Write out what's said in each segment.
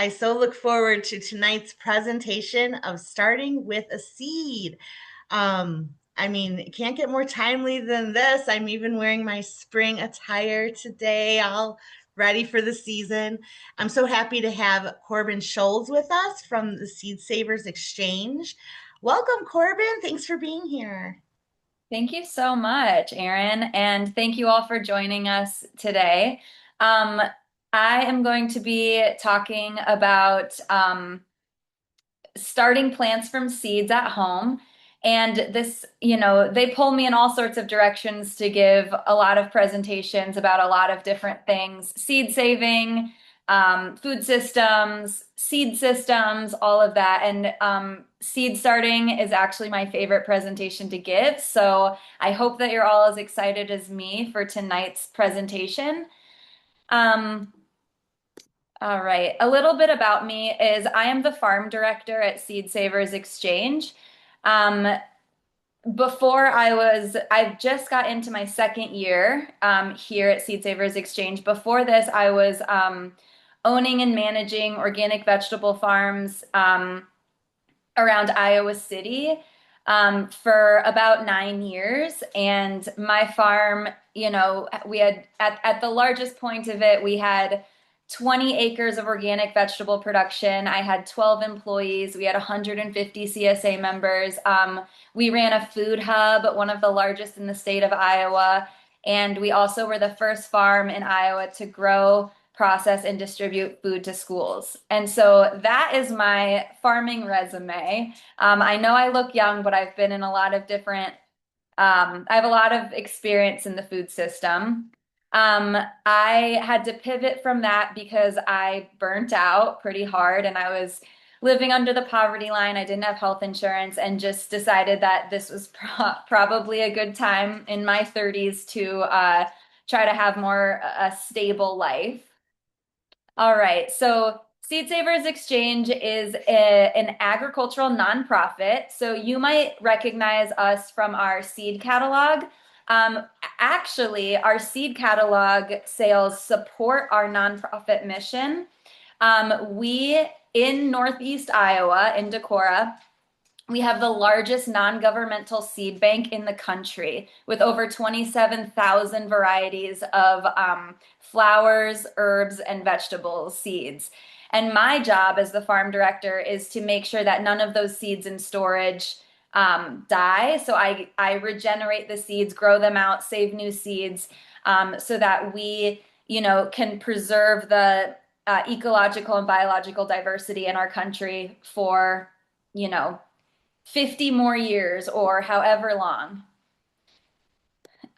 I so look forward to tonight's presentation of starting with a seed. I mean, it can't get more timely than this. I'm even wearing my spring attire today, all ready for the season. I'm so happy to have Corbin Scholes with us from the Seed Savers Exchange. Welcome, Corbin. Thanks for being here. Thank you so much, Erin, and thank you all for joining us today. Um, I am going to be talking about starting plants from seeds at home. And this, they pull me in all sorts of directions to give a lot of presentations about a lot of different things, seed saving, food systems, seed systems, all of that. And seed starting is actually my favorite presentation to give. So I hope that you're all as excited as me for tonight's presentation. Um, all right. A little bit about me is I am the farm director at Seed Savers Exchange. Um, I just got into my second year here at Seed Savers Exchange. Before this, I was owning and managing organic vegetable farms around Iowa City for about 9 years. And my farm, we had at the largest point of it, we had 20 acres of organic vegetable production. I had 12 employees. We had 150 CSA members. We ran a food hub, one of the largest in the state of Iowa. And we also were the first farm in Iowa to grow, process, and distribute food to schools. And so that is my farming resume. I know I look young, but I've been in a lot of different, I have a lot of experience in the food system. I had to pivot from that because I burnt out pretty hard and I was living under the poverty line. I didn't have health insurance and just decided that this was probably a good time in my 30s to try to have more a stable life. All right. So Seed Savers Exchange is an agricultural nonprofit. So you might recognize us from our seed catalog. Um, Actually, our seed catalog sales support our nonprofit mission. We in Northeast Iowa, in Decorah, we have the largest non-governmental seed bank in the country with over 27,000 varieties of flowers, herbs, and vegetables seeds. And my job as the farm director is to make sure that none of those seeds in storage die. So I regenerate the seeds, grow them out, save new seeds so that we, can preserve the ecological and biological diversity in our country for, you know, 50 more years or however long.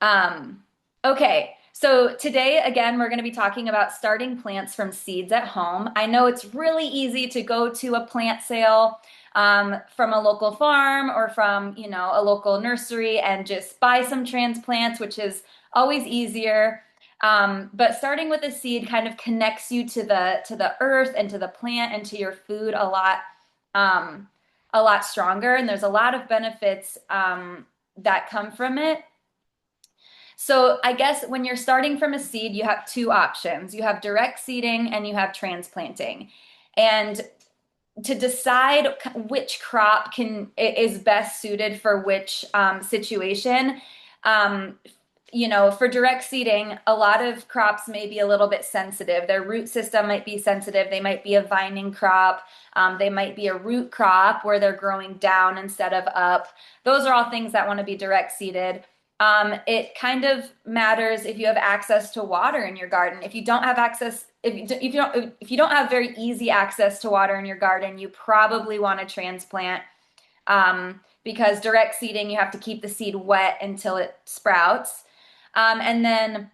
Um, okay, so today, again, we're going to be talking about starting plants from seeds at home. I know it's really easy to go to a plant sale from a local farm or from, a local nursery and just buy some transplants, which is always easier. But starting with a seed kind of connects you to the earth and to the plant and to your food um, a lot stronger. And there's a lot of benefits that come from it. So I guess when you're starting from a seed, you have two options. You have direct seeding and you have transplanting. And to decide which crop is best suited for which situation, um, for direct seeding, a lot of crops may be a little bit sensitive. Their root system might be sensitive. They might be a vining crop. They might be a root crop where they're growing down instead of up. Those are all things that want to be direct seeded. It kind of matters if you have access to water in your garden. If you don't have access, if you don't have very easy access to water in your garden, you probably want to transplant because direct seeding, you have to keep the seed wet until it sprouts. And then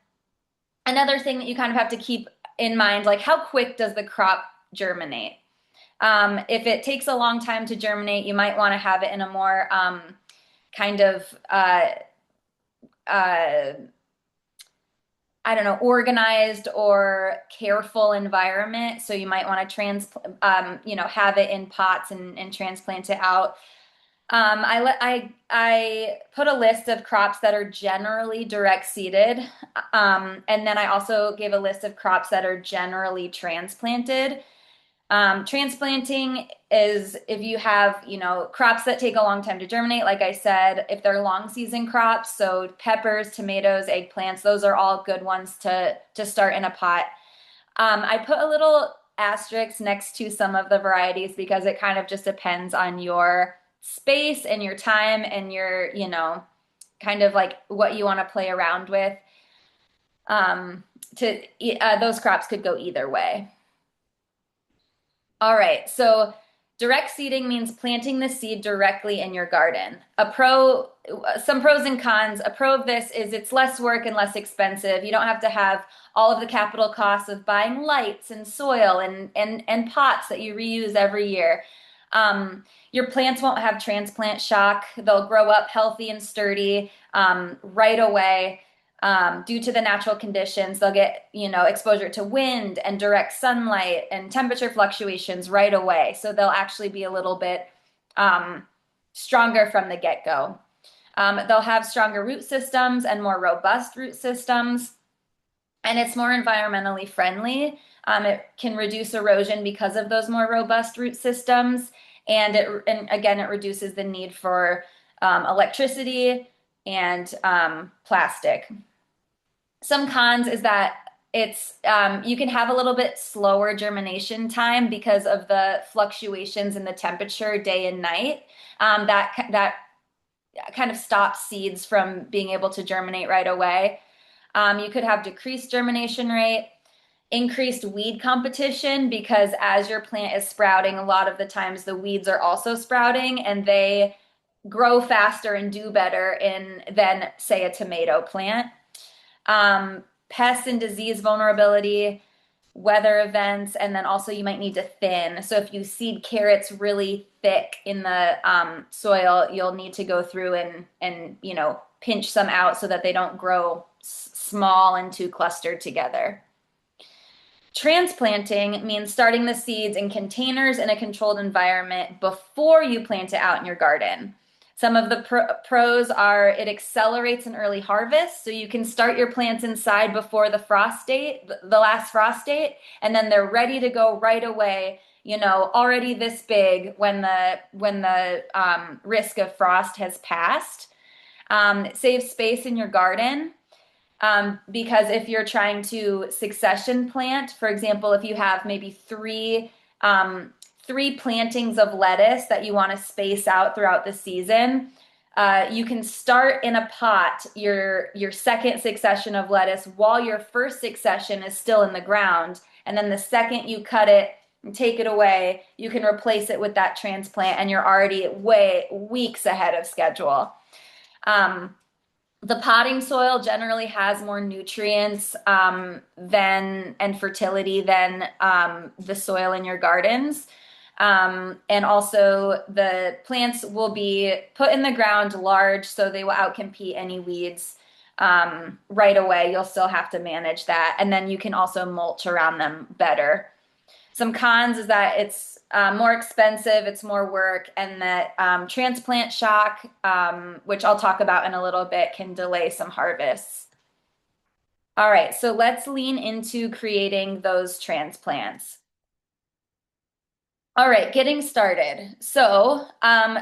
another thing that you kind of have to keep in mind, like how quick does the crop germinate? If it takes a long time to germinate, you might want to have it in a more kind of uh, I don't know, organized or careful environment. So you might want to have it in pots and transplant it out. I put a list of crops that are generally direct seeded, and then I also gave a list of crops that are generally transplanted. Transplanting is if you have, crops that take a long time to germinate, like I said, if they're long season crops, so peppers, tomatoes, eggplants, those are all good ones to start in a pot. I put a little asterisk next to some of the varieties because it kind of just depends on your space and your time and your, kind of like what you want to play around with. Um, those crops could go either way. All right, so direct seeding means planting the seed directly in your garden. Some pros and cons. A pro of this is it's less work and less expensive. You don't have to have all of the capital costs of buying lights and soil and pots that you reuse every year. Your plants won't have transplant shock. They'll grow up healthy and sturdy right away due to the natural conditions. They'll get, exposure to wind and direct sunlight and temperature fluctuations right away. So they'll actually be a little bit stronger from the get-go. They'll have stronger root systems and more robust root systems, and it's more environmentally friendly. It can reduce erosion because of those more robust root systems, and again, it reduces the need for electricity and plastic. Some cons is that it's you can have a little bit slower germination time because of the fluctuations in the temperature day and night. That kind of stops seeds from being able to germinate right away. You could have decreased germination rate, increased weed competition because as your plant is sprouting, a lot of the times the weeds are also sprouting and they grow faster and do better than say a tomato plant. Pest and disease vulnerability, weather events, and then also you might need to thin. So if you seed carrots really thick in the soil, you'll need to go through and pinch some out so that they don't grow small and too clustered together. Transplanting means starting the seeds in containers in a controlled environment before you plant it out in your garden. Some of the pros are it accelerates an early harvest, so you can start your plants inside before the frost date, the last frost date, and then they're ready to go right away, already this big when the risk of frost has passed. It saves space in your garden. Because if you're trying to succession plant, for example, if you have maybe three plantings of lettuce that you want to space out throughout the season, you can start in a pot your second succession of lettuce while your first succession is still in the ground. And then the second you cut it and take it away, you can replace it with that transplant and you're already weeks ahead of schedule. The potting soil generally has more nutrients and fertility than the soil in your gardens. And also the plants will be put in the ground large, so they will outcompete any weeds right away. You'll still have to manage that. And then you can also mulch around them better. Some cons is that it's more expensive, it's more work, and that transplant shock, which I'll talk about in a little bit, can delay some harvests. All right, so let's lean into creating those transplants. All right, getting started. So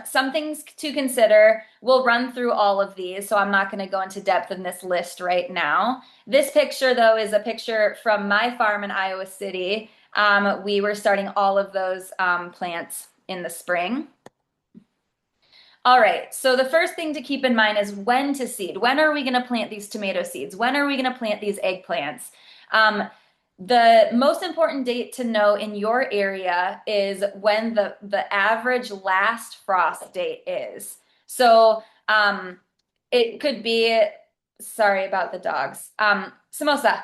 some things to consider. We'll run through all of these, so I'm not going to go into depth in this list right now. This picture, though, is a picture from my farm in Iowa City. We were starting all of those plants in the spring. All right, so the first thing to keep in mind is when to seed. When are we going to plant these tomato seeds? When are we going to plant these eggplants? The most important date to know in your area is when the average last frost date is. So it could be, sorry about the dogs, Samosa.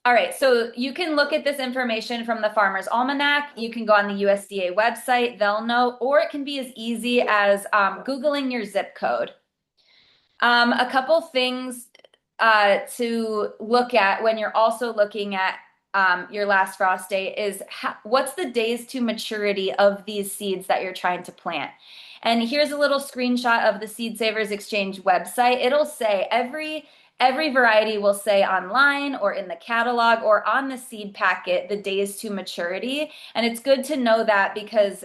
All right, so you can look at this information from the Farmer's Almanac. You can go on the USDA website, they'll know, or it can be as easy as Googling your zip code. A couple things to look at when you're also looking at your last frost date is what's the days to maturity of these seeds that you're trying to plant. And here's a little screenshot of the Seed Savers Exchange website. It'll say Every variety will say online or in the catalog or on the seed packet the days to maturity. And it's good to know that because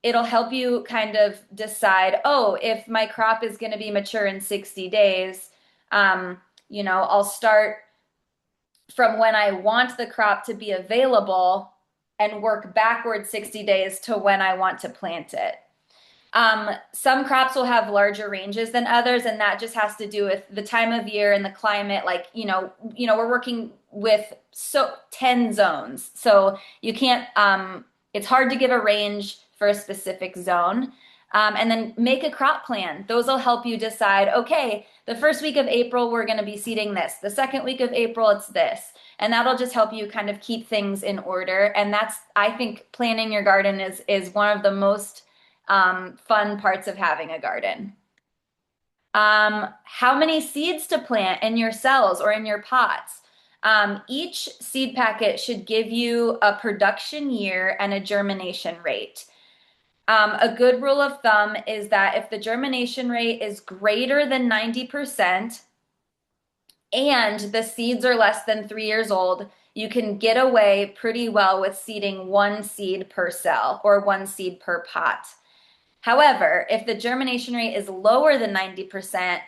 it'll help you kind of decide, oh, if my crop is going to be mature in 60 days, I'll start from when I want the crop to be available and work backward 60 days to when I want to plant it. Some crops will have larger ranges than others, and that just has to do with the time of year and the climate. Like, we're working with 10 zones. So you can't, it's hard to give a range for a specific zone. And then make a crop plan. Those will help you decide, okay, the first week of April, we're going to be seeding this. The second week of April, it's this. And that'll just help you kind of keep things in order. And I think planning your garden is one of the most fun parts of having a garden. How many seeds to plant in your cells or in your pots? Each seed packet should give you a production year and a germination rate. A good rule of thumb is that if the germination rate is greater than 90% and the seeds are less than 3 years old, you can get away pretty well with seeding one seed per cell or one seed per pot. However, if the germination rate is lower than 90%,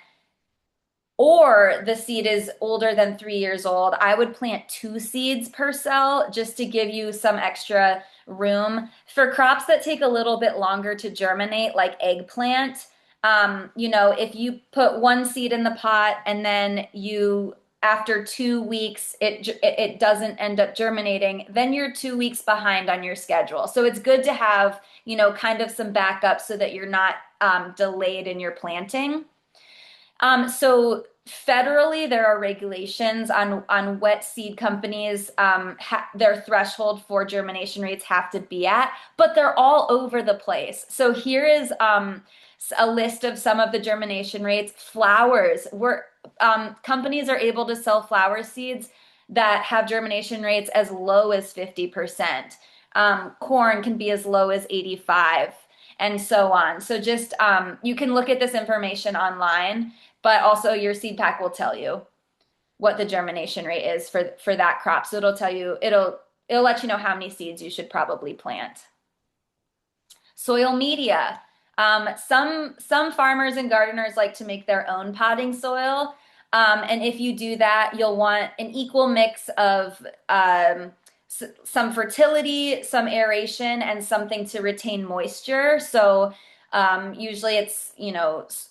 or the seed is older than 3 years old, I would plant 2 seeds per cell just to give you some extra room. For crops that take a little bit longer to germinate, like eggplant, if you put one seed in the pot and then after 2 weeks, it doesn't end up germinating, then you're 2 weeks behind on your schedule. So it's good to have, kind of some backup so that you're not delayed in your planting. So federally, there are regulations on what seed companies their threshold for germination rates have to be at, but they're all over the place. So here is a list of some of the germination rates. Flowers, companies are able to sell flower seeds that have germination rates as low as 50%. Corn can be as low as 85, and so on. So just you can look at this information online, but also your seed pack will tell you what the germination rate is for that crop. So it'll let you know how many seeds you should probably plant. Soil media. Some farmers and gardeners like to make their own potting soil. And if you do that, you'll want an equal mix of some fertility, some aeration, and something to retain moisture. So usually it's,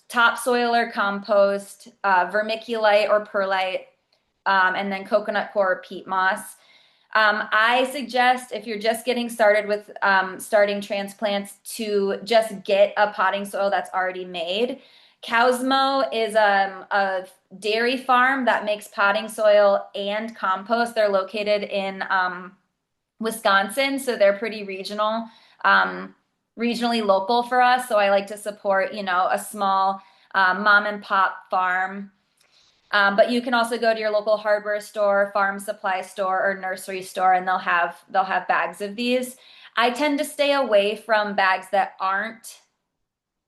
topsoil or compost, vermiculite or perlite, and then coconut coir or peat moss. I suggest if you're just getting started with starting transplants to just get a potting soil that's already made. Cowsmo is a dairy farm that makes potting soil and compost. They're located in Wisconsin, so they're pretty regional, regionally local for us. So I like to support, a small mom and pop farm. But you can also go to your local hardware store, farm supply store, or nursery store, and they'll have bags of these. I tend to stay away from bags that aren't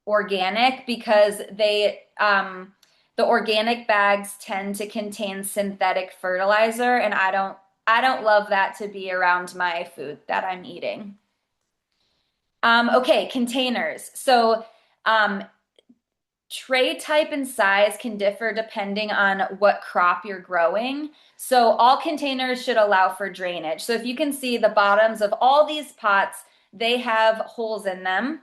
organic because the organic bags tend to contain synthetic fertilizer, and I don't love that to be around my food that I'm eating. Okay, containers. So tray type and size can differ depending on what crop you're growing. So all containers should allow for drainage. So if you can see the bottoms of all these pots, they have holes in them.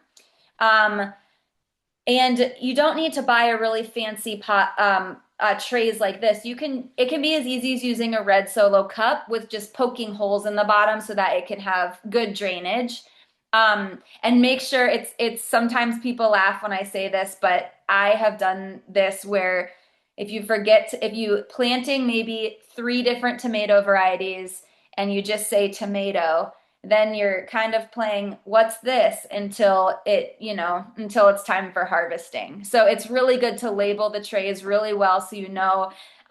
And you don't need to buy a really fancy pot trays like this. It can be as easy as using a red Solo cup with just poking holes in the bottom so that it can have good drainage. And make sure it's sometimes people laugh when I say this, but I have done this where if you planting maybe 3 different tomato varieties and you just say tomato, then you're kind of playing what's this until it's time for harvesting. So it's really good to label the trays really well so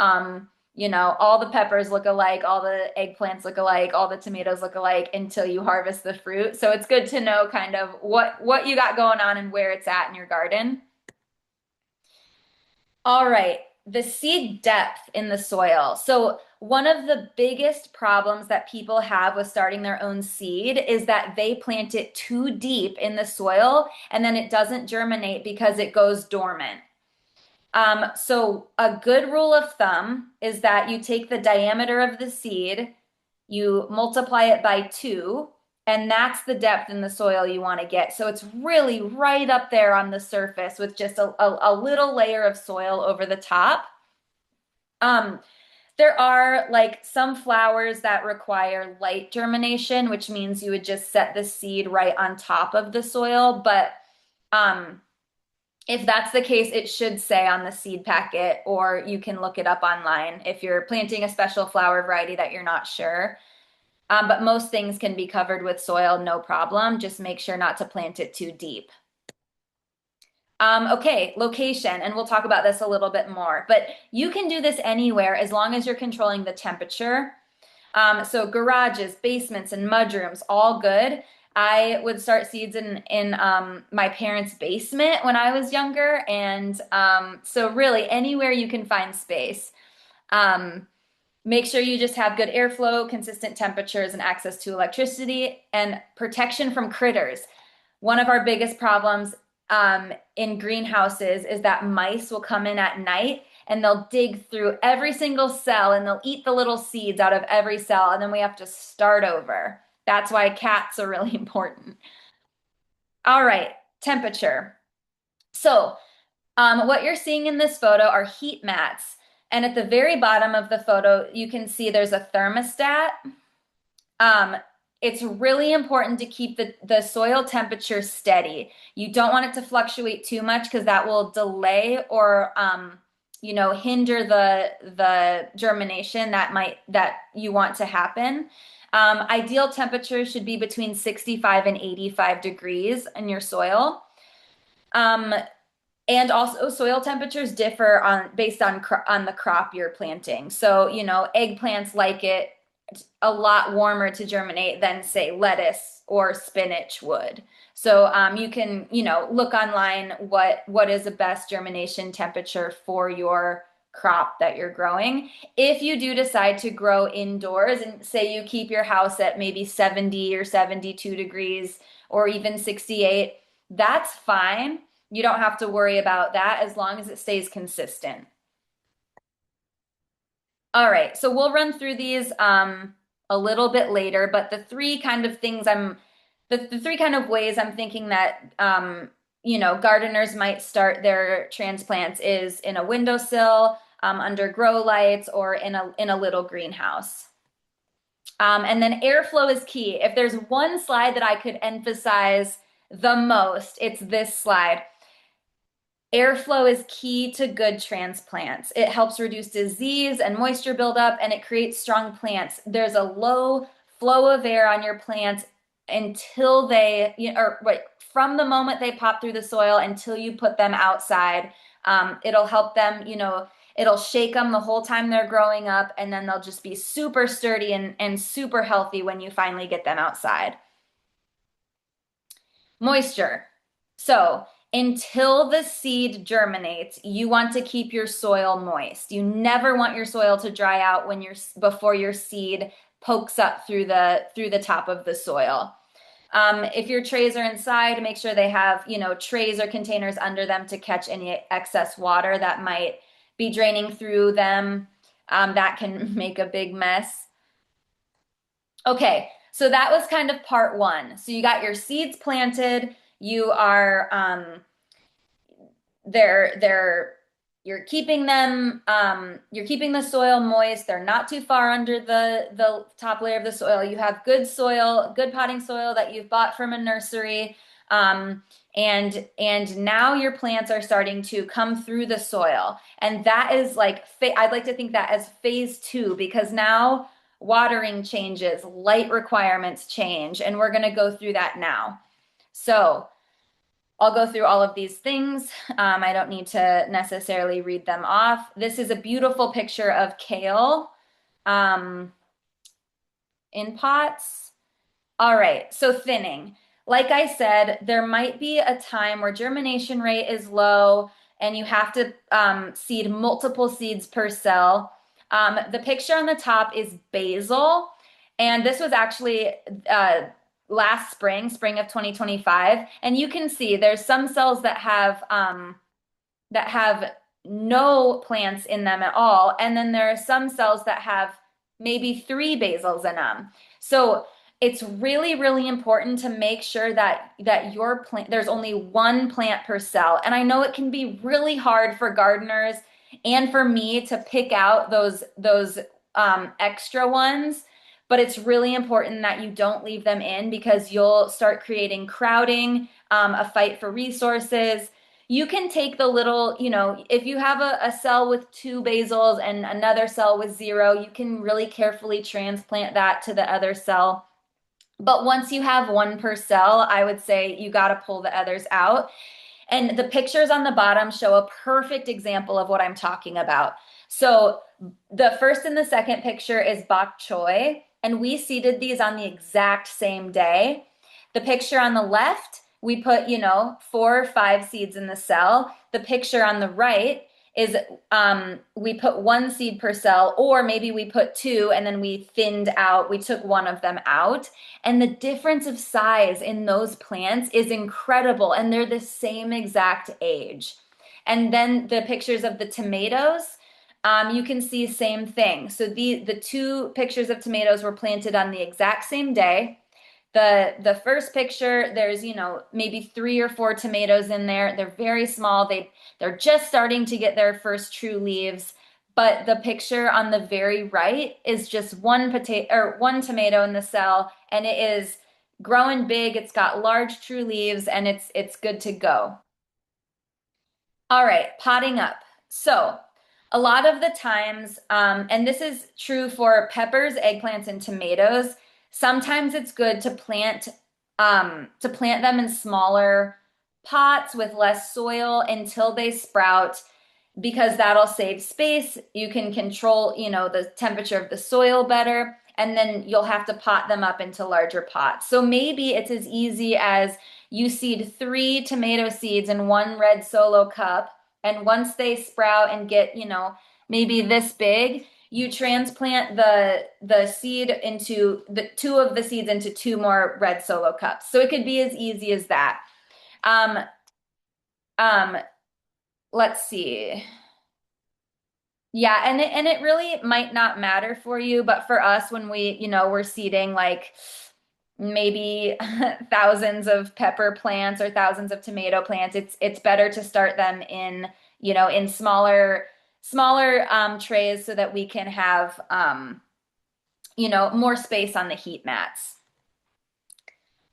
all the peppers look alike, all the eggplants look alike, all the tomatoes look alike until you harvest the fruit. So it's good to know kind of what you got going on and where it's at in your garden. All right. the seed depth in the soil. So one of the biggest problems that people have with starting their own seed is that they plant it too deep in the soil and then it doesn't germinate because it goes dormant. So a good rule of thumb is that you take the diameter of the seed, you multiply it by 2, and that's the depth in the soil you want to get. So it's really right up there on the surface with just a little layer of soil over the top. Um, there are like some flowers that require light germination, which means you would just set the seed right on top of the soil. But um, if that's the case, it should say on the seed packet, or you can look it up online if you're planting a special flower variety that you're not sure. But most things can be covered with soil, no problem. Just make sure not to plant it too deep. Okay, location, and we'll talk about this a little bit more, but you can do this anywhere as long as you're controlling the temperature. So garages, basements, and mudrooms, all good. I would start seeds in my parents' basement when I was younger, and so really anywhere you can find space. Um, Make sure you just have good airflow, consistent temperatures, and access to electricity and protection from critters. One of our biggest problems in greenhouses is that mice will come in at night and they'll dig through every single cell and they'll eat the little seeds out of every cell, and then we have to start over. That's why cats are really important. All right, temperature. So, what you're seeing in this photo are heat mats. And at the very bottom of the photo, you can see there's a thermostat. Um, it's really important to keep the soil temperature steady. You don't want it to fluctuate too much because that will delay or hinder the germination that you want to happen. Ideal temperature should be between 65 and 85 degrees in your soil. And also soil temperatures differ based on the crop you're planting. So, eggplants like it a lot warmer to germinate than say lettuce or spinach would. So you can, look online what is the best germination temperature for your crop that you're growing. If you do decide to grow indoors and say you keep your house at maybe 70 or 72 degrees or even 68, that's fine. You don't have to worry about that as long as it stays consistent. All right, so we'll run through these a little bit later, but the three kind of things the three kind of ways I'm thinking that gardeners might start their transplants is in a windowsill, under grow lights, or in a little greenhouse. And then airflow is key. If there's one slide that I could emphasize the most, it's this slide. Airflow is key to good transplants. It helps reduce disease and moisture buildup, and it creates strong plants. There's a low flow of air on your plants until from the moment they pop through the soil until you put them outside. It'll help them, it'll shake them the whole time they're growing up, and then they'll just be super sturdy and super healthy when you finally get them outside. Moisture. So, until the seed germinates, you want to keep your soil moist. You never want your soil to dry out before your seed pokes up through the top of the soil. If your trays are inside, make sure they have, trays or containers under them to catch any excess water that might be draining through them. That can make a big mess. Okay, so that was kind of part one. So you got your seeds planted. You are you're keeping the soil moist. They're not too far under the top layer of the soil. You have good soil, good potting soil that you've bought from a nursery. And now your plants are starting to come through the soil. And that is I'd like to think that as phase 2, because now watering changes, light requirements change, and we're going to go through that now. So I'll go through all of these things. I don't need to necessarily read them off. This is a beautiful picture of kale in pots. All right, so thinning. Like I said, there might be a time where germination rate is low and you have to seed multiple seeds per cell. The picture on the top is basil, and this was actually last spring of 2025. And you can see there's some cells that have no plants in them at all. And then there are some cells that have maybe three basils in them. So it's really, really important to make sure that your plant, there's only one plant per cell. And I know it can be really hard for gardeners and for me to pick out those extra ones, but it's really important that you don't leave them in because you'll start creating crowding, a fight for resources. You can take the little, if you have a cell with two basils and another cell with zero, you can really carefully transplant that to the other cell. But once you have one per cell, I would say you got to pull the others out. And the pictures on the bottom show a perfect example of what I'm talking about. So the first and the second picture is bok choy, and we seeded these on the exact same day. The picture on the left, we put, 4 or 5 seeds in the cell. The picture on the right is we put one seed per cell, or maybe we put two and then we thinned out, we took one of them out. And the difference of size in those plants is incredible, and they're the same exact age. And then the pictures of the tomatoes, you can see same thing. So the two pictures of tomatoes were planted on the exact same day. The first picture, there's, maybe 3 or 4 tomatoes in there. They're very small. They're just starting to get their first true leaves. But the picture on the very right is just one potato or one tomato in the cell, and it is growing big. It's got large true leaves, and it's good to go. All right, potting up. So a lot of the times, and this is true for peppers, eggplants, and tomatoes, sometimes it's good to plant them in smaller pots with less soil until they sprout, because that'll save space. You can control, the temperature of the soil better, and then you'll have to pot them up into larger pots. So maybe it's as easy as you seed 3 tomato seeds in one red solo cup, and once they sprout and get, maybe this big, you transplant the seed into the two of the seeds into 2 more red solo cups. So it could be as easy as that. Um, um, let's see. Yeah, and it really might not matter for you, but for us, when we're seeding like maybe thousands of pepper plants or thousands of tomato plants, it's better to start them in smaller trays so that we can have more space on the heat mats.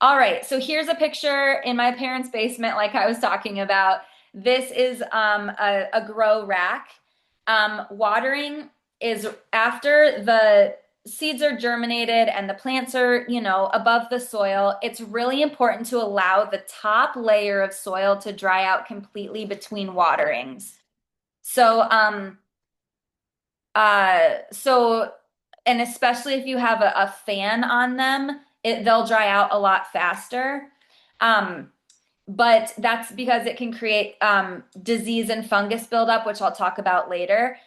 All right, so here's a picture in my parents' basement, like I was talking about. This is a grow rack. Watering is after the seeds are germinated and the plants are, above the soil. It's really important to allow the top layer of soil to dry out completely between waterings. So, so, and especially if you have a fan on them, they'll dry out a lot faster. Um, but that's because it can create disease and fungus buildup, which I'll talk about later.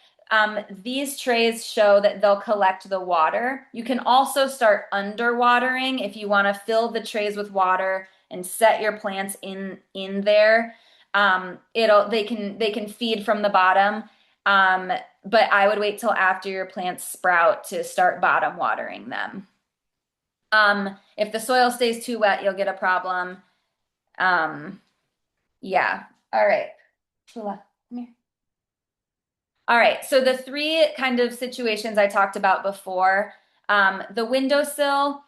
These trays show that they'll collect the water. You can also start underwatering if you want to fill the trays with water and set your plants in there. They can feed from the bottom, but I would wait till after your plants sprout to start bottom watering them. If the soil stays too wet, you'll get a problem. Yeah. All right. Shula, come here. All right. So the 3 kind of situations I talked about before, the windowsill,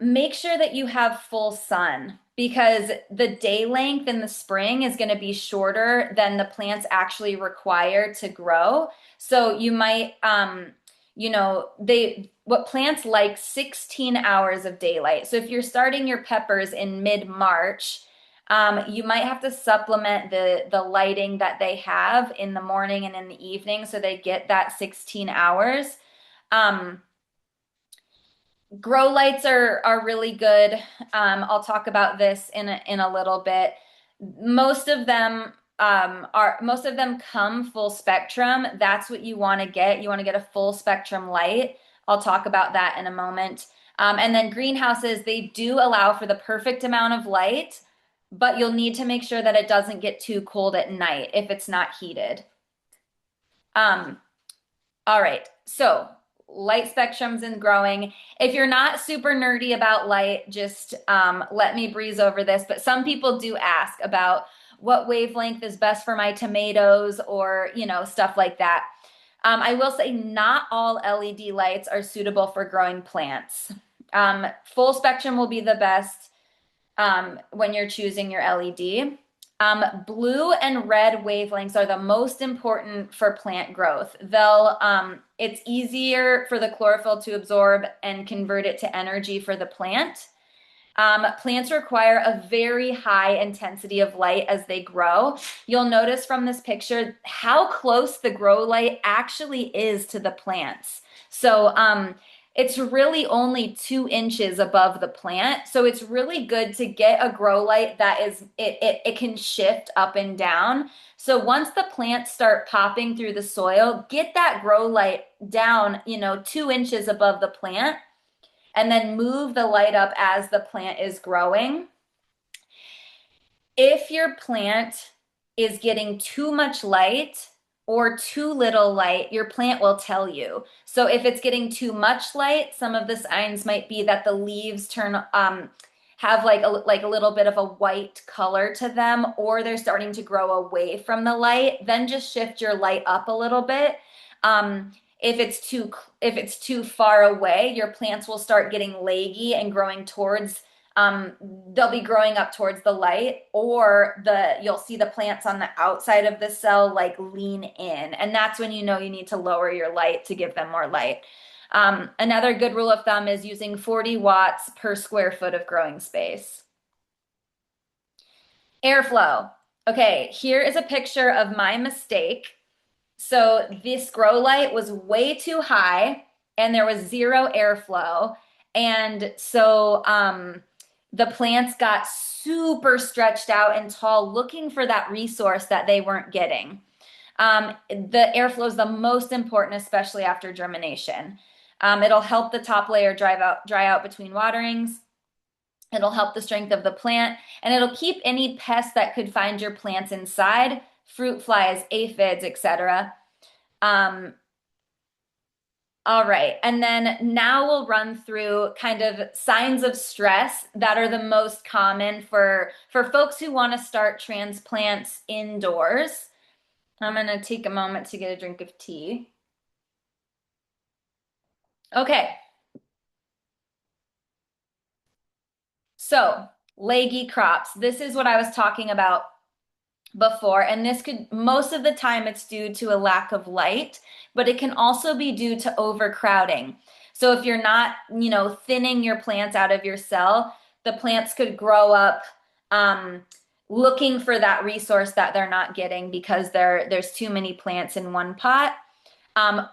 make sure that you have full sun, because the day length in the spring is going to be shorter than the plants actually require to grow. So you might, what plants like 16 hours of daylight. So if you're starting your peppers in mid-March, you might have to supplement the lighting that they have in the morning and in the evening so they get that 16 hours. Grow lights are really good. I'll talk about this in a little bit. Most of them, are most of them come full spectrum. That's what you want to get. You want to get a full spectrum light. I'll talk about that in a moment. And then greenhouses, they do allow for the perfect amount of light, but you'll need to make sure that it doesn't get too cold at night if it's not heated. Um, all right, so light spectrums and growing. If you're not super nerdy about light, just let me breeze over this. But some people do ask about what wavelength is best for my tomatoes or, stuff like that. I will say not all LED lights are suitable for growing plants. Full spectrum will be the best when you're choosing your LED. Blue and red wavelengths are the most important for plant growth. It's easier for the chlorophyll to absorb and convert it to energy for the plant. Plants require a very high intensity of light as they grow. You'll notice from this picture how close the grow light actually is to the plants. So it's really only 2 inches above the plant. So it's really good to get a grow light that it can shift up and down. So once the plants start popping through the soil, get that grow light down, 2 inches above the plant, and then move the light up as the plant is growing. If your plant is getting too much light or too little light, your plant will tell you. So if it's getting too much light, some of the signs might be that the leaves have like a little bit of a white color to them, or they're starting to grow away from the light. Then just shift your light up a little bit. If it's too far away, your plants will start getting leggy and growing towards they'll be growing up towards the light, or you'll see the plants on the outside of the cell like lean in, and that's when you know you need to lower your light to give them more light. Another good rule of thumb is using 40 watts per square foot of growing space. Airflow. Okay, here is a picture of my mistake. So this grow light was way too high and there was zero airflow. And so the plants got super stretched out and tall looking for that resource that they weren't getting. The airflow is the most important, especially after germination. It'll help the top layer dry out between waterings. It'll help the strength of the plant, and it'll keep any pests that could find your plants inside, fruit flies, aphids, etc. All right, and then now we'll run through kind of signs of stress that are the most common for folks who want to start transplants indoors. I'm going to take a moment to get a drink of tea. Okay. So, leggy crops. This is what I was talking about before, and most of the time it's due to a lack of light, but it can also be due to overcrowding. So if you're not, thinning your plants out of your cell, the plants could grow up looking for that resource that they're not getting because there's too many plants in one pot.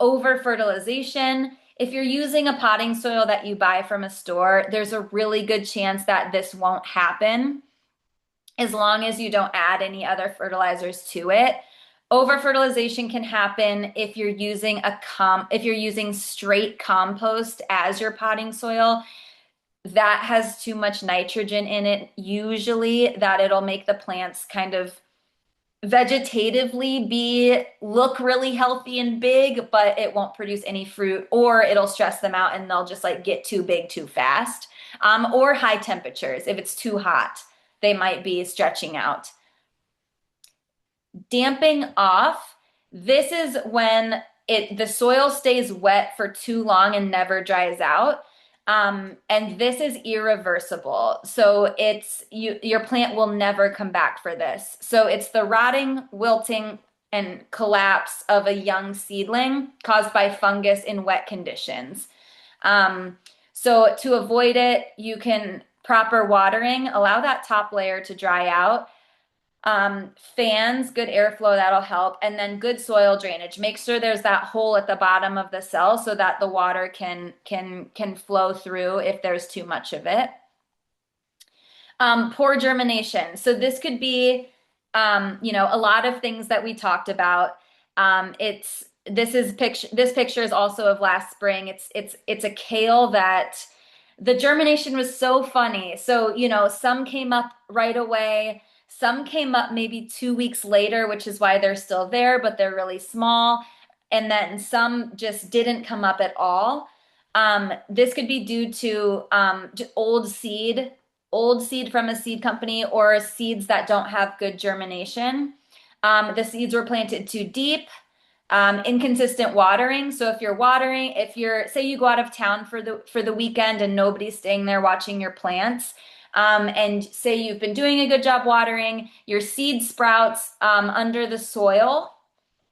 Over fertilization. If you're using a potting soil that you buy from a store, there's a really good chance that this won't happen as long as you don't add any other fertilizers to it. Over-fertilization can happen if you're using straight compost as your potting soil. That has too much nitrogen in it, usually, that it'll make the plants kind of vegetatively look really healthy and big, but it won't produce any fruit, or it'll stress them out and they'll just like get too big too fast. Or high temperatures. If it's too hot, they might be stretching out. Damping off, this is when the soil stays wet for too long and never dries out. And this is irreversible. So your plant will never come back for this. So it's the rotting, wilting, and collapse of a young seedling caused by fungus in wet conditions. So to avoid it, you can proper watering, allow that top layer to dry out. Fans, good airflow, that'll help. And then good soil drainage. Make sure there's that hole at the bottom of the cell so that the water can flow through if there's too much of it. Poor germination. So this could be A lot of things that we talked about. It's this picture is also of last spring. It's a kale that the germination was so funny. So, some came up right away. Some came up maybe 2 weeks later, which is why they're still there, but they're really small. And then some just didn't come up at all. This could be due to old seed from a seed company or seeds that don't have good germination. The seeds were planted too deep, inconsistent watering. So if you're, say you go out of town for the weekend and nobody's staying there watching your plants, and say you've been doing a good job watering, your seed sprouts under the soil,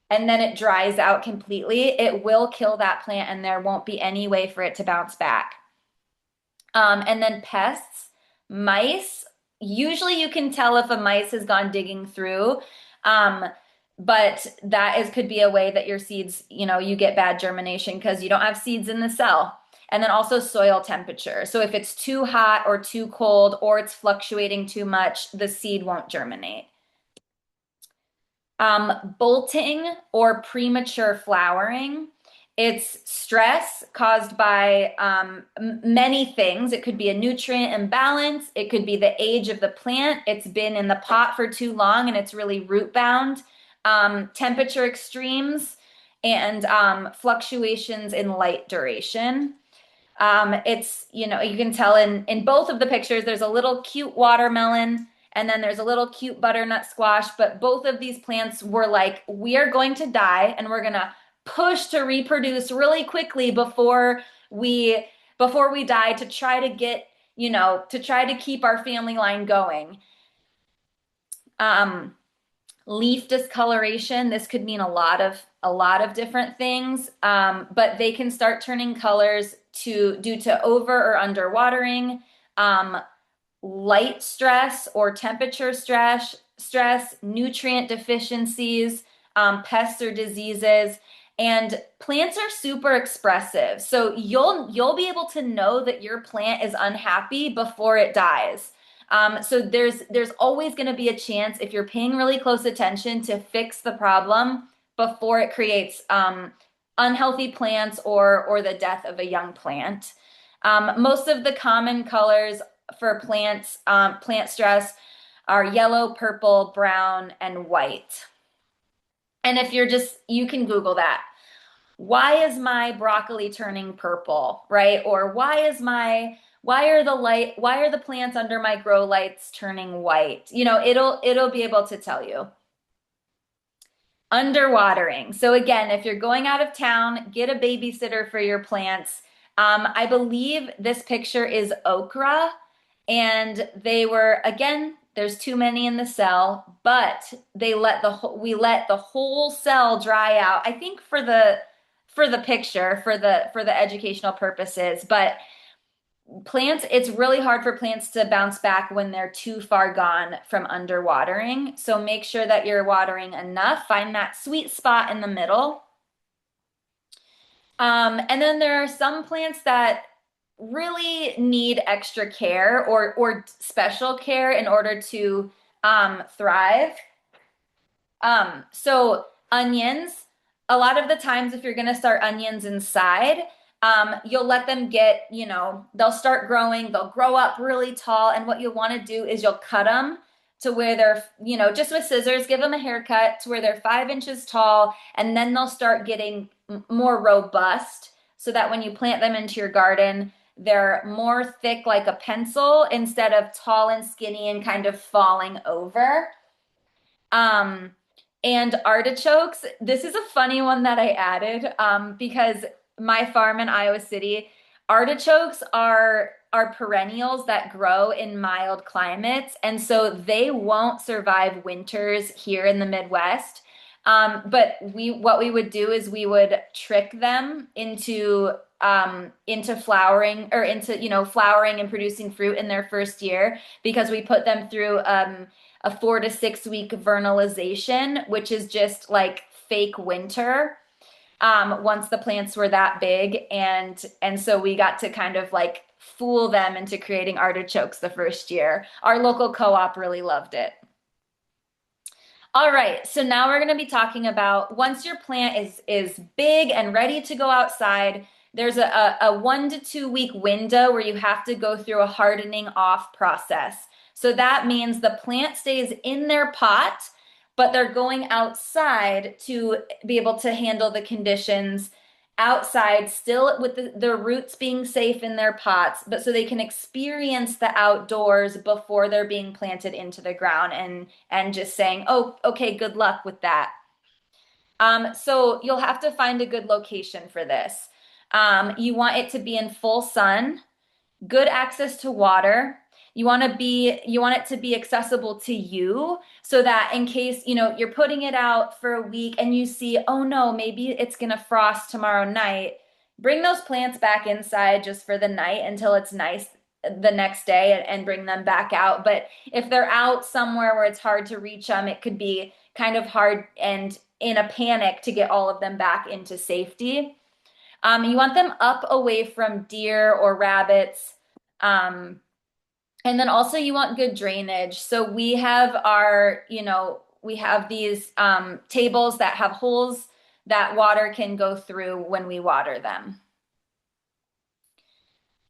and then it dries out completely, it will kill that plant and there won't be any way for it to bounce back. And then pests, mice. Usually you can tell if a mice has gone digging through. But could be a way that your seeds, you get bad germination because you don't have seeds in the cell. And then also soil temperature. So if it's too hot or too cold or it's fluctuating too much, the seed won't germinate. Bolting or premature flowering. It's stress caused by many things. It could be a nutrient imbalance. It could be the age of the plant. It's been in the pot for too long and it's really root bound. Temperature extremes and fluctuations in light duration. You can tell in both of the pictures, there's a little cute watermelon and then there's a little cute butternut squash, but both of these plants were like, we are going to die and we're going to push to reproduce really quickly before we die to try to get, to try to keep our family line going. Leaf discoloration, this could mean a lot of different things, but they can start turning colors due to over or under watering, light stress or temperature stress, nutrient deficiencies, pests or diseases. And plants are super expressive. So you'll be able to know that your plant is unhappy before it dies. So there's always going to be a chance if you're paying really close attention to fix the problem before it creates unhealthy plants or the death of a young plant. Most of the common colors for plants, plant stress, are yellow, purple, brown, and white. And if you can Google that. Why is my broccoli turning purple, right? Or why are the plants under my grow lights turning white? It'll be able to tell you. Underwatering. So again, if you're going out of town, get a babysitter for your plants. I believe this picture is okra, and they were, again, there's too many in the cell, but we let the whole cell dry out. I think for the picture, for the educational purposes, but plants, it's really hard for plants to bounce back when they're too far gone from underwatering. So make sure that you're watering enough. Find that sweet spot in the middle. And then there are some plants that really need extra care or special care in order to thrive. So onions, a lot of the times if you're going to start onions inside, you'll let them get, they'll start growing, they'll grow up really tall. And what you'll want to do is you'll cut them to where they're, just with scissors, give them a haircut to where they're 5 inches tall. And then they'll start getting more robust so that when you plant them into your garden, they're more thick like a pencil instead of tall and skinny and kind of falling over. And artichokes, this is a funny one that I added because my farm in Iowa City, artichokes are perennials that grow in mild climates, and so they won't survive winters here in the Midwest. But what we would do is we would trick them into flowering or into flowering and producing fruit in their first year because we put them through a 4 to 6 week vernalization, which is just like fake winter. Once the plants were that big, and so we got to kind of like fool them into creating artichokes the first year. Our local co-op really loved it. All right, so now we're going to be talking about once your plant is big and ready to go outside, there's a 1 to 2 week window where you have to go through a hardening off process. So that means the plant stays in their pot, but they're going outside to be able to handle the conditions outside, still with their roots being safe in their pots, but so they can experience the outdoors before they're being planted into the ground and just saying, oh, okay, good luck with that. So you'll have to find a good location for this. You want it to be in full sun, good access to water. You want it to be accessible to you so that in case, you're putting it out for a week and you see, oh no, maybe it's gonna frost tomorrow night. Bring those plants back inside just for the night until it's nice the next day and bring them back out. But if they're out somewhere where it's hard to reach them, it could be kind of hard and in a panic to get all of them back into safety. You want them up away from deer or rabbits. Um, and then also you want good drainage. So we have we have these tables that have holes that water can go through when we water them.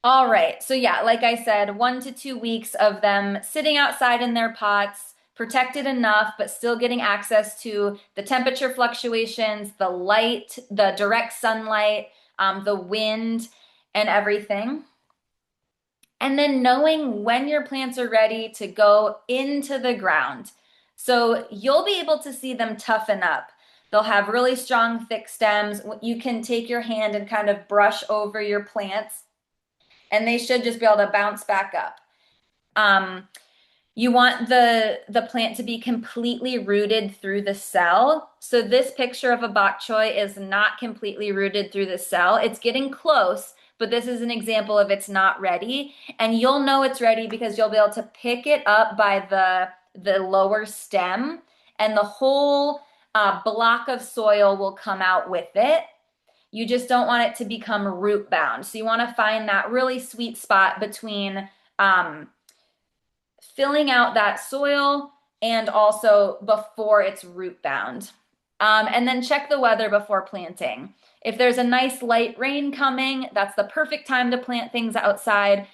All right. So yeah, like I said, 1 to 2 weeks of them sitting outside in their pots, protected enough, but still getting access to the temperature fluctuations, the light, the direct sunlight, the wind, and everything. And then knowing when your plants are ready to go into the ground. So you'll be able to see them toughen up. They'll have really strong, thick stems. You can take your hand and kind of brush over your plants, and they should just be able to bounce back up. You want the plant to be completely rooted through the cell. So this picture of a bok choy is not completely rooted through the cell. It's getting close, but this is an example of it's not ready. And you'll know it's ready because you'll be able to pick it up by the lower stem, and the whole block of soil will come out with it. You just don't want it to become root bound. So you want to find that really sweet spot between filling out that soil and also before it's root bound. And then check the weather before planting. If there's a nice light rain coming, that's the perfect time to plant things outside.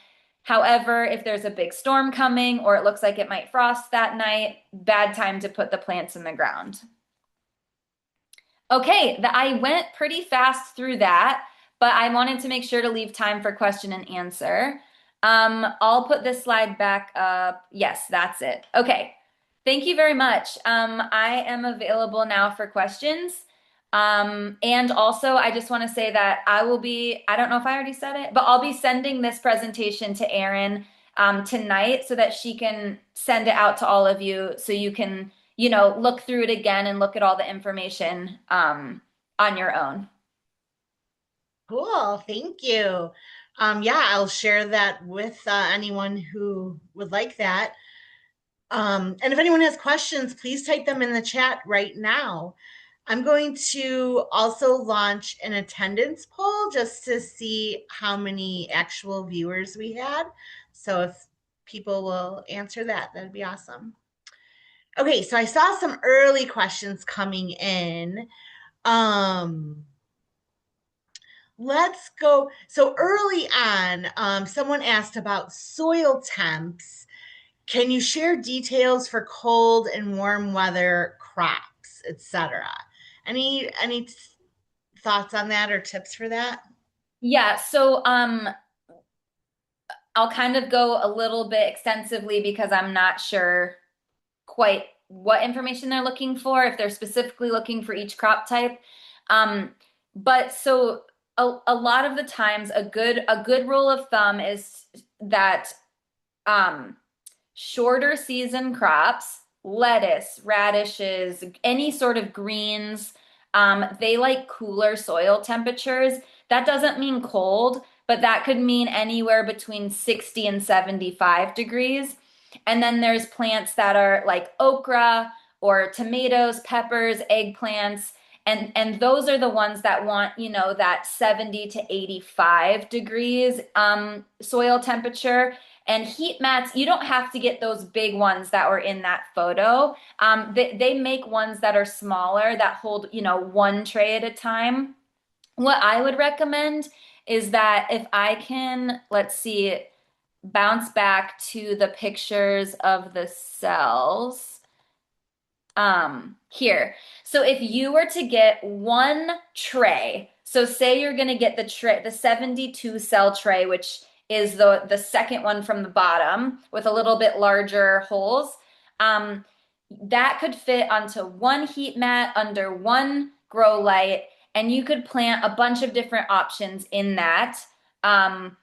However, if there's a big storm coming or it looks like it might frost that night, bad time to put the plants in the ground. Okay, I went pretty fast through that, but I wanted to make sure to leave time for question and answer. I'll put this slide back up. Yes, that's it. Okay, thank you very much. I am available now for questions. And also, I just want to say that I don't know if I already said it, but I'll be sending this presentation to Erin tonight so that she can send it out to all of you so you can look through it again and look at all the information on your own. Cool. Thank you. Yeah, I'll share that with anyone who would like that. And if anyone has questions, please type them in the chat right now. I'm going to also launch an attendance poll just to see how many actual viewers we had. So if people will answer that, that'd be awesome. Okay, so I saw some early questions coming in. Let's go. So early on, someone asked about soil temps. Can you share details for cold and warm weather crops, etc.? Any thoughts on that or tips for that? Yeah, so I'll kind of go a little bit extensively because I'm not sure quite what information they're looking for, if they're specifically looking for each crop type. But so a lot of the times a good rule of thumb is that shorter season crops, lettuce, radishes, any sort of greens, they like cooler soil temperatures. That doesn't mean cold, but that could mean anywhere between 60 and 75 degrees. And then there's plants that are like okra or tomatoes, peppers, eggplants, and those are the ones that want, that 70 to 85 degrees soil temperature. And heat mats, you don't have to get those big ones that were in that photo. They make ones that are smaller that hold, one tray at a time. What I would recommend is that if I can, let's see, bounce back to the pictures of the cells here. So if you were to get one tray, so say you're going to get the tray, the 72 cell tray, which is the second one from the bottom with a little bit larger holes. Um, that could fit onto one heat mat under one grow light, and you could plant a bunch of different options in that. Um,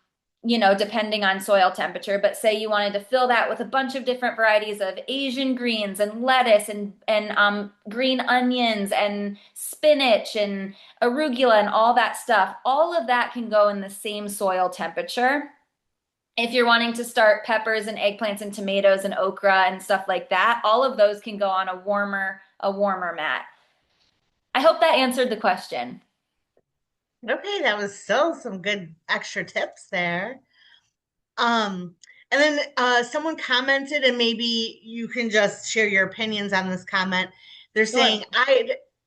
depending on soil temperature, but say you wanted to fill that with a bunch of different varieties of Asian greens and lettuce and green onions and spinach and arugula and all that stuff. All of that can go in the same soil temperature. If you're wanting to start peppers and eggplants and tomatoes and okra and stuff like that, all of those can go on a warmer mat. I hope that answered the question. Okay, that was some good extra tips there. Um, and then someone commented, and maybe you can just share your opinions on this comment. They're Sure. saying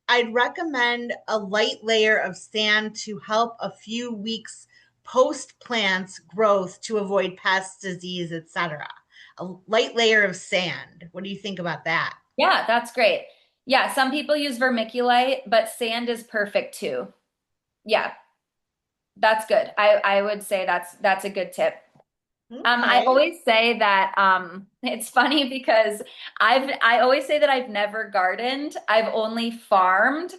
I'd recommend a light layer of sand to help a few weeks post plants growth to avoid pest, disease, etc. A light layer of sand. What do you think about that? Yeah, that's great. Yeah, some people use vermiculite, but sand is perfect too. Yeah, that's good. I would say that's a good tip. I Okay. always say that it's funny because I always say that I've never gardened. I've only farmed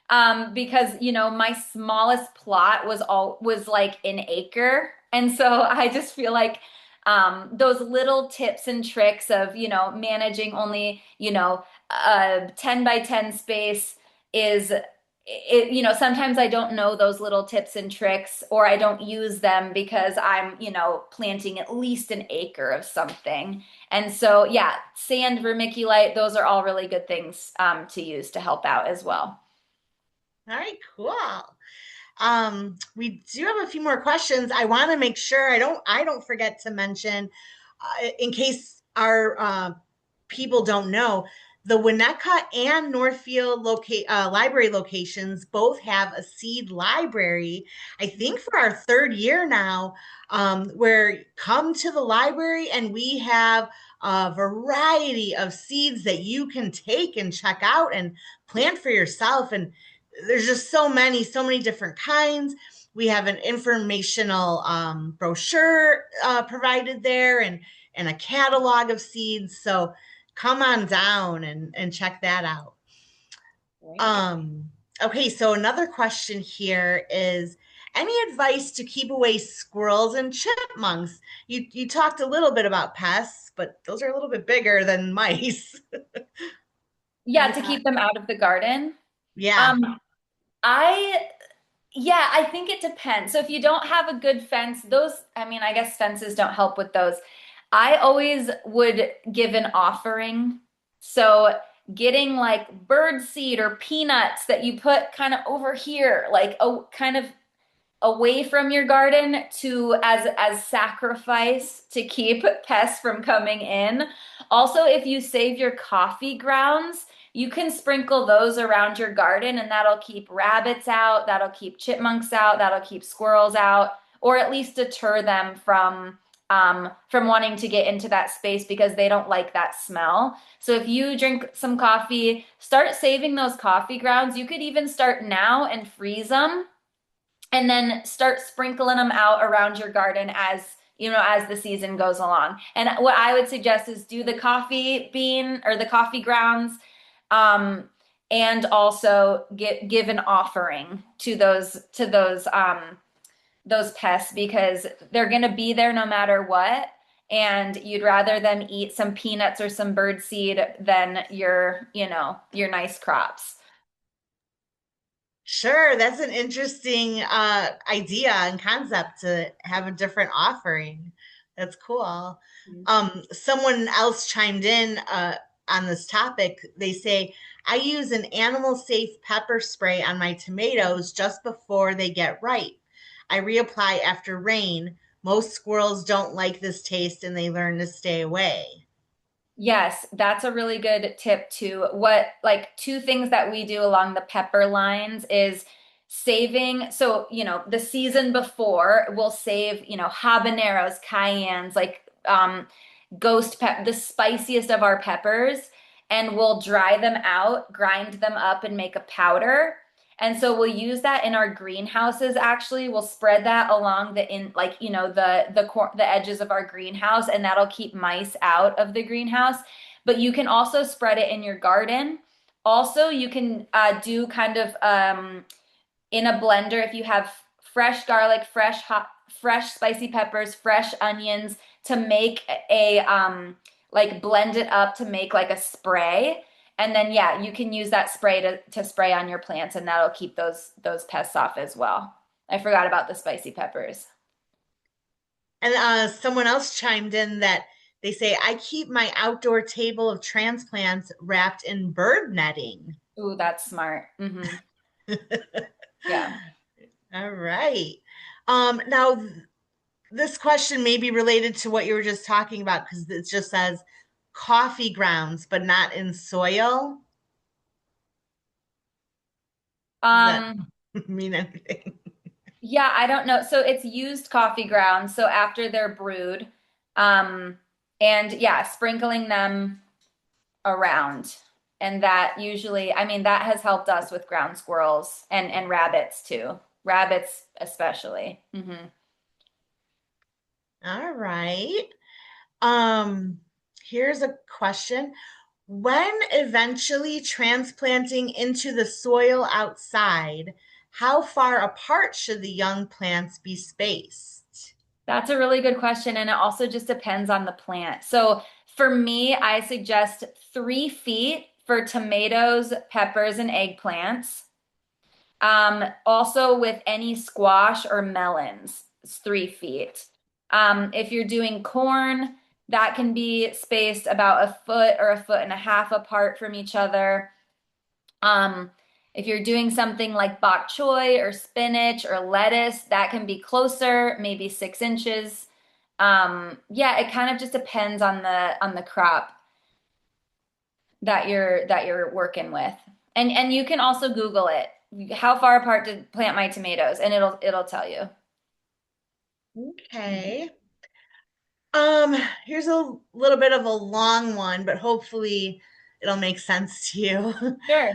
because my smallest plot was like an acre. And so I just feel like those little tips and tricks of, managing only, a 10 by 10 space is sometimes I don't know those little tips and tricks, or I don't use them because I'm, planting at least an acre of something. And so, yeah, sand, vermiculite, those are all really good things to use to help out as well. All right, cool. We do have a few more questions. I want to make sure I don't forget to mention, in case our people don't know, the Winnetka and Northfield library locations both have a seed library. I think for our third year now, where come to the library and we have a variety of seeds that you can take and check out and plant for yourself. And there's just so many different kinds. We have an informational brochure provided there, and a catalog of seeds. So come on down and check that out. Great. Um, okay, so another question here is any advice to keep away squirrels and chipmunks? You talked a little bit about pests, but those are a little bit bigger than mice. Yeah, Any to thought? keep them out of the garden. Yeah. Um, I Yeah, I think it depends. So if you don't have a good fence, I mean, I guess fences don't help with those. I always would give an offering. So getting like bird seed or peanuts that you put kind of over here, like a kind of away from your garden to as sacrifice to keep pests from coming in. Also, if you save your coffee grounds, you can sprinkle those around your garden and that'll keep rabbits out, that'll keep chipmunks out, that'll keep squirrels out, or at least deter them from wanting to get into that space because they don't like that smell. So if you drink some coffee, start saving those coffee grounds. You could even start now and freeze them and then start sprinkling them out around your garden as the season goes along. And what I would suggest is do the coffee bean or the coffee grounds, um, and also give an offering to those pests because they're going to be there no matter what. And you'd rather them eat some peanuts or some bird seed than your nice crops. Sure, that's an interesting idea and concept to have a different offering. That's cool. Someone else chimed in on this topic. They say, I use an animal safe pepper spray on my tomatoes just before they get ripe. I reapply after rain. most squirrels don't like this taste and they learn to stay away. Yes, that's a really good tip too. What, like, two things that we do along the pepper lines is saving. So, the season before, we'll save, habaneros, cayennes, like ghost the spiciest of our peppers, and we'll dry them out, grind them up, and make a powder. And so we'll use that in our greenhouses. Actually, we'll spread that along the edges of our greenhouse, and that'll keep mice out of the greenhouse. But you can also spread it in your garden. Also, you can do kind of in a blender if you have fresh garlic, fresh spicy peppers, fresh onions, to make a like blend it up to make like a spray. And then yeah, you can use that spray to spray on your plants, and that'll keep those pests off as well. I forgot about the spicy peppers. And someone else chimed in that they say, I keep my outdoor table of transplants wrapped in bird netting. Ooh, that's smart. Yeah. All right. Now, this question may be related to what you were just talking about because it just says coffee grounds, but not in soil. Does that Um, mean anything? yeah, I don't know. So it's used coffee grounds. So after they're brewed, um, and yeah, sprinkling them around. And that usually, I mean, that has helped us with ground squirrels and rabbits too. Rabbits especially. All right. Um, Here's a question. When eventually transplanting into the soil outside, how far apart should the young plants be spaced? That's a really good question. And it also just depends on the plant. So for me, I suggest 3 feet for tomatoes, peppers, and eggplants. Also with any squash or melons, it's 3 feet. If you're doing corn, that can be spaced about a foot or a foot and a half apart from each other. Um, if you're doing something like bok choy or spinach or lettuce, that can be closer, maybe 6 inches. Yeah, it kind of just depends on the crop that you're working with. And you can also Google it. How far apart to plant my tomatoes, and it'll tell you. Okay. Here's a little bit of a long one, but hopefully it'll make sense to you. Sure.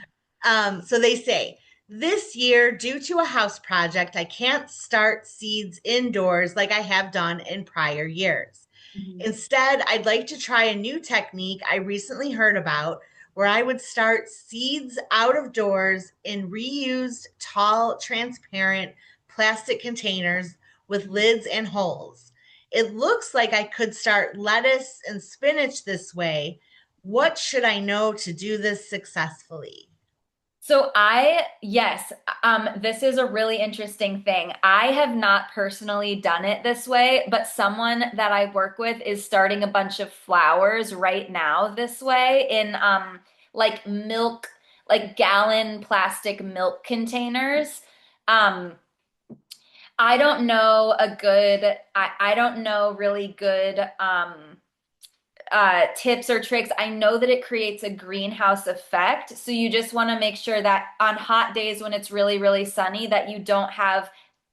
So they say, this year, due to a house project, I can't start seeds indoors like I have done in prior years. Mhm. Instead, I'd like to try a new technique I recently heard about where I would start seeds out of doors in reused, tall, transparent plastic containers with lids and holes. It looks like I could start lettuce and spinach this way. What should I know to do this successfully? Yes, this is a really interesting thing. I have not personally done it this way, but someone that I work with is starting a bunch of flowers right now this way in like milk, like gallon plastic milk containers. Um, I don't know really good tips or tricks. I know that it creates a greenhouse effect. So you just want to make sure that on hot days when it's really, really sunny, that you don't have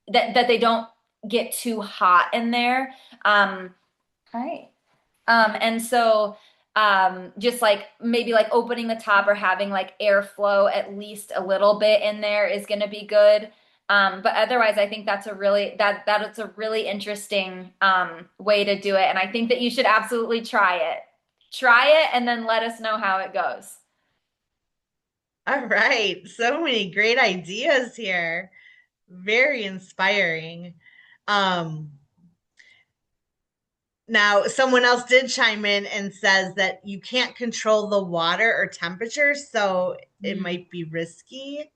that they don't get too hot in there. Right. And so just like maybe like opening the top or having like airflow at least a little bit in there is going to be good. But otherwise, I think that's a really interesting way to do it, and I think that you should absolutely try it. Try it, and then let us know how it goes. All right. So many great ideas here. Very inspiring. Um, Now, someone else did chime in and says that you can't control the water or temperature, so it Mhm. might be risky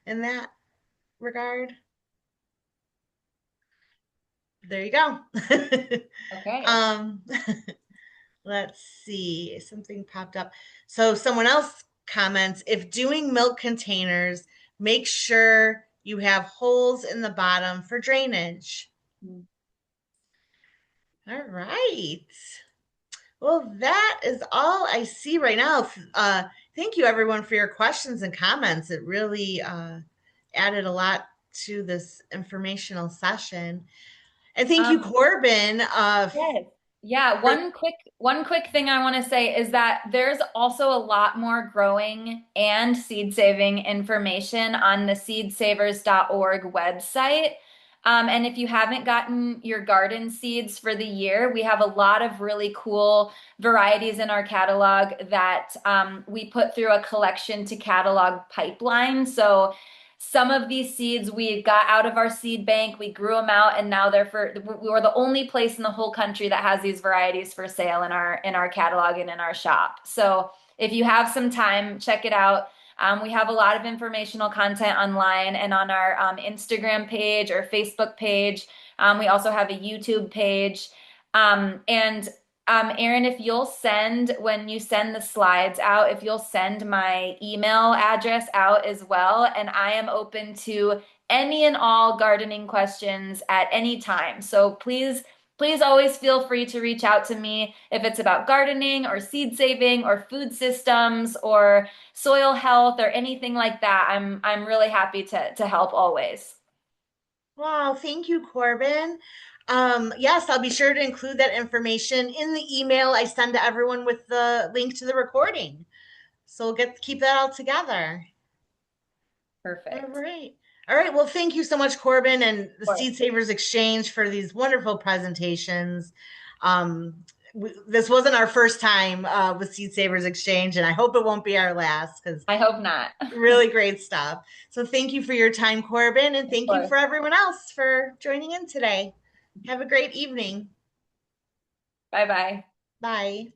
in that regard. There you go. Okay. um, let's see. Something popped up. So someone else comments, if doing milk containers, make sure you have holes in the bottom for drainage. All right. Well, that is all I see right now. Thank you, everyone, for your questions and comments. It really added a lot to this informational session. And thank you, Um, Corbin, Yes. Yeah, for. one quick thing I want to say is that there's also a lot more growing and seed saving information on the seedsavers.org website. And if you haven't gotten your garden seeds for the year, we have a lot of really cool varieties in our catalog that we put through a collection to catalog pipeline. So some of these seeds we got out of our seed bank, we grew them out, and now we were the only place in the whole country that has these varieties for sale in our catalog and in our shop. So if you have some time, check it out. We have a lot of informational content online and on our Instagram page or Facebook page. We also have a YouTube page. And Erin, if you'll send, when you send the slides out, if you'll send my email address out as well, and I am open to any and all gardening questions at any time. So please always feel free to reach out to me if it's about gardening or seed saving or food systems or soil health or anything like that. I'm really happy to help always. Wow, thank you, Corbin. Yes, I'll be sure to include that information in the email I send to everyone with the link to the recording. So we'll keep that all together. All Perfect. right. All right. Well, thank you so much, Corbin and the Of course. Seed Savers Exchange for these wonderful presentations. This wasn't our first time with Seed Savers Exchange, and I hope it won't be our last because I hope not. really great stuff. So thank you for your time, Corbin, and Of thank you course. for everyone else for joining in today. Have a great evening. Bye bye. Bye.